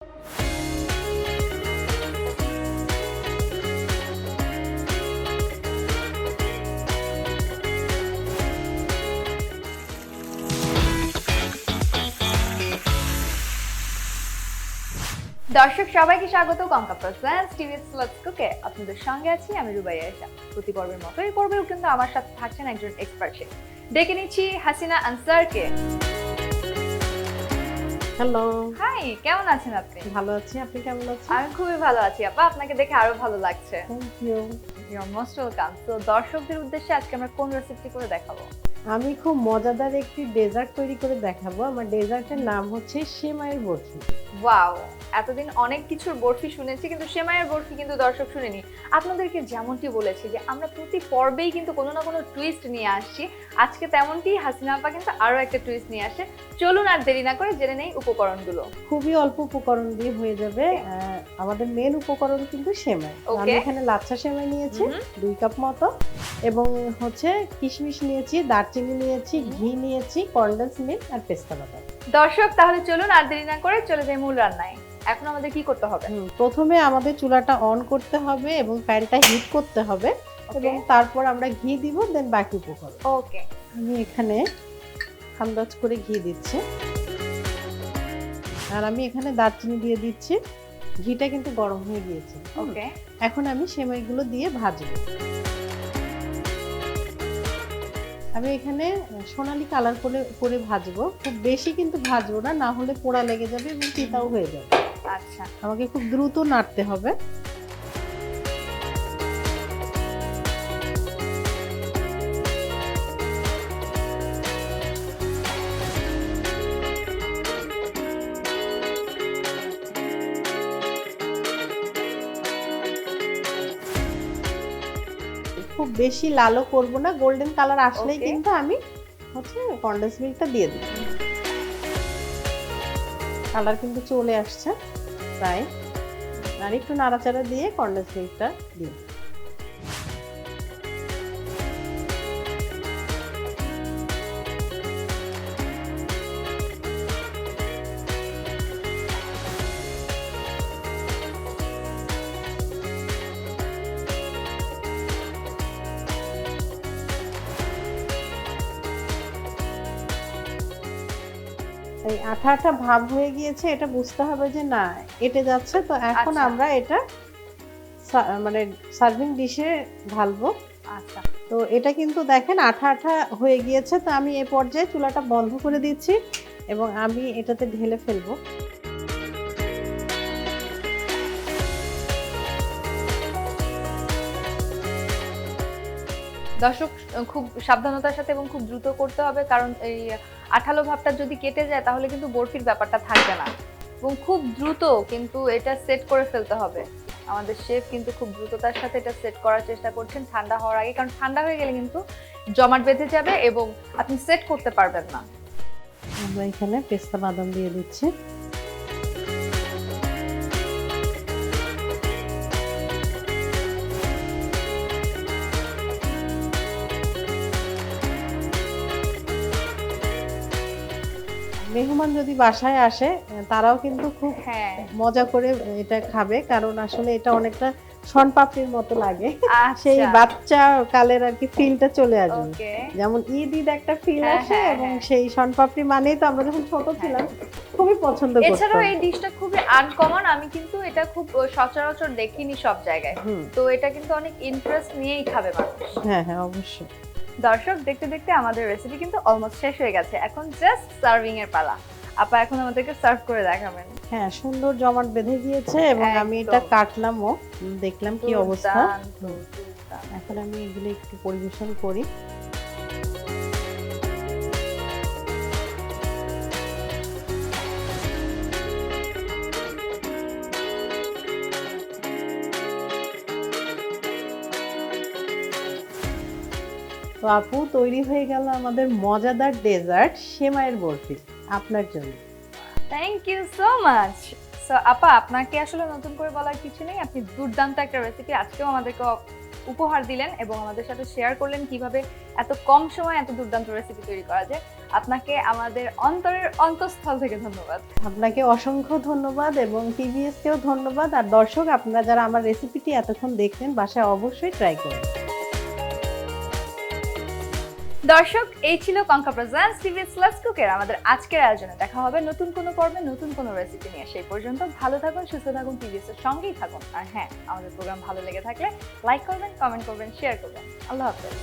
দর্শক সবাইকে স্বাগত কঙ্কা প্রেজেন্টস টিভিএস লেটস কুকে। আপনাদের সঙ্গে আছি আমি রুবাইয়া আয়েশা। প্রতি পর্বের মতো এই পর্বেও কিন্তু আমার সাথে থাকছেন একজন এক্সপার্ট শেফ। ডেকে নিচ্ছি হাসিনা আনসারকে। হ্যালো, হাই, কেমন আছেন আপনি? ভালো আছি। আপনি কেমন আছেন? আমি খুবই ভালো আছি আপা, আপনাকে দেখে আরো ভালো লাগছে। Thank you. You are most welcome. তো দর্শকদের উদ্দেশ্যে আজকে আমরা কোন রেসিপি করে দেখাবো? আমি খুব মজাদার একটি ডেজার্ট তৈরি করে দেখাবো। আমার ডেজার্টের নাম হচ্ছে সেমাইয়ের বরফি। ওয়াও, এতদিন অনেক কিছুর বরফি শুনেছি কিন্তু সেমাইয়ের বরফি কিন্তু দর্শক শুনেনি। আপনাদেরকে যেমনটি বলেছি যে আমরা প্রতি পর্বেই কিন্তু কোনো না কোনো টুইস্ট নিয়ে আসছি, আজকে তেমনটি হাসিনা আপা কিন্তু আরো একটা টুইস্ট নিয়ে আসে। চলুন আর দেরি না করে জেনে নেই উপকরণগুলো। খুবই অল্প উপকরণ দিয়ে হয়ে যাবে। আমাদের মেন উপকরণ কিন্তু সেমাই। আমি এখানে লাচ্ছা সেমাই নিয়েছি 2 কাপ মতো, এবং হচ্ছে কিশমিশ নিয়েছি, দারচিনি নিয়েছি, ঘি নিয়েছি, কনডেন্স মিল্ক আর পেস্তা বাদাম। দর্শক তাহলে চলুন আর দেরি না করে চলে যাই মূল রান্নায়। এখন আমাদের কি করতে হবে? প্রথমে আমাদের চুলাটা অন করতে হবে এবং প্যানটা হিট করতে হবে, এবং তারপর আমরা ঘি দিব, দেন বাকি উপকরণ। ওকে, আমি এখানে আন্দাজ করে ঘি দিচ্ছি, আর আমি এখানে দারচিনি দিয়ে দিচ্ছি। ঘিটা কিন্তু গরম হয়ে গিয়েছে। ওকে, এখন আমি সেমাইগুলো দিয়ে ভাজবো। আমি এখানে সোনালী কালার করে ভাজবো। খুব বেশি কিন্তু ভাজবো না, না হলে পোড়া লেগে যাবে এবং তিতাও হয়ে যাবে। আচ্ছা, আমাকে খুব দ্রুত নাড়তে হবে। খুব বেশি লালও করব না, গোল্ডেন কালার আসলেই কিন্তু আমি হচ্ছে কনডেন্স মিল্কটা দিয়ে দিই। কালার কিন্তু চলে আসছে প্রায়, আর একটু নাড়াচাড়া দিয়ে কনডেন্স মিল্কটা দিই। এই আঠা আঠা ভাব হয়ে গিয়েছে, এটা বুঝতে হবে যে না এটে যাচ্ছে। তো এখন আমরা এটা মানে সার্ভিং ডিশে ঢালবো। আচ্ছা, তো এটা কিন্তু দেখেন আঠা আঠা হয়ে গিয়েছে। তো আমি এই পর্যায়ে চুলাটা বন্ধ করে দিচ্ছি এবং আমি এটাতে ঢেলে ফেলবো। দর্শক খুব সাবধানতার সাথে এবং খুব দ্রুত করতে হবে, কারণ এই আঠালো ভাবটা যদি কেটে যায় তাহলে কিন্তু বরফির ব্যাপারটা থাকবে না, এবং খুব দ্রুত কিন্তু এটা সেট করে ফেলতে হবে। আমাদের শেফ কিন্তু খুব দ্রুততার সাথে এটা সেট করার চেষ্টা করছেন ঠান্ডা হওয়ার আগে, কারণ ঠান্ডা হয়ে গেলে কিন্তু জমাট বেঁধে যাবে এবং আপনি সেট করতে পারবেন না। আমরা এখানে পেস্তা বাদাম দিয়ে দিচ্ছি। মেহমান যদি বাসায় আসে তারাও কিন্তু খুব মজা করে এটা খাবে, কারণ আসলে এটা অনেকটা শনপাপড়ির মতো লাগে। সেই বাচ্চা কালের আর কি ফিলটা চলে আসবে, যেমন ঈদ ঈদ একটা ফিল আসে, এবং সেই শনপাপড়ি মানেই তো আমরা যখন ছোট ছিলাম খুবই পছন্দ করতাম। এছাড়াও এই ডিশটা খুবই আনকমন, আমি কিন্তু এটা খুব সচরাচর দেখিনি সব জায়গায়। তো এটা কিন্তু অনেক ইন্টারেস্ট নিয়েই খাবে মানুষ। হ্যাঁ হ্যাঁ, অবশ্যই। দর্শক দেখতে দেখতে আমাদের রেসিপি কিন্তু অলমোস্ট শেষ হয়ে গেছে, এখন জাস্ট সার্ভিং এর পালা। আপা এখন আমাদেরকে সার্ভ করে দেখাবেন। হ্যাঁ, সুন্দর জমাট বেঁধে গিয়েছে এবং আমি এটা কাটলামও, দেখলাম কি অবস্থা। এখন আমি এগুলো একটু পরিবেশন করি। তো আপু, তৈরি হয়ে গেল আমাদের মজাদার ডেজার্ট সেমাইয়ের বরফি আপনার জন্য। Thank you so much. So আপা, আপনাকে আসলে নতুন করে বলার কিছু নেই, আপনি দুর্দান্ত একটা রেসিপি আজকেও আমাদেরকে উপহার দিলেন এবং আমাদের সাথে শেয়ার করলেন কিভাবে এত কম সময়ে এত দুর্দান্ত রেসিপি তৈরি করা যায়। আপনাকে আমাদের অন্তরের অন্তঃস্থল থেকে ধন্যবাদ। আপনাকে অসংখ্য ধন্যবাদ এবং টিভিএস কেও ধন্যবাদ। আর দর্শক, আপনারা যারা আমার রেসিপিটি এতক্ষণ দেখলেন, বাসায় অবশ্যই ট্রাই করুন। দর্শক, এই ছিল কঙ্কা প্রেজেন্টস টিভিএস লেটস কুকের আমাদের আজকের আয়োজনে। দেখা হবে নতুন কোনো পর্বে নতুন কোনো রেসিপি নিয়ে। সেই পর্যন্ত ভালো থাকুন, সুস্থ থাকুন, টিভিএস এর সঙ্গেই থাকুন। আর হ্যাঁ, আমাদের প্রোগ্রাম ভালো লেগে থাকলে লাইক করবেন, কমেন্ট করবেন, শেয়ার করবেন। আল্লাহ হাফেজ।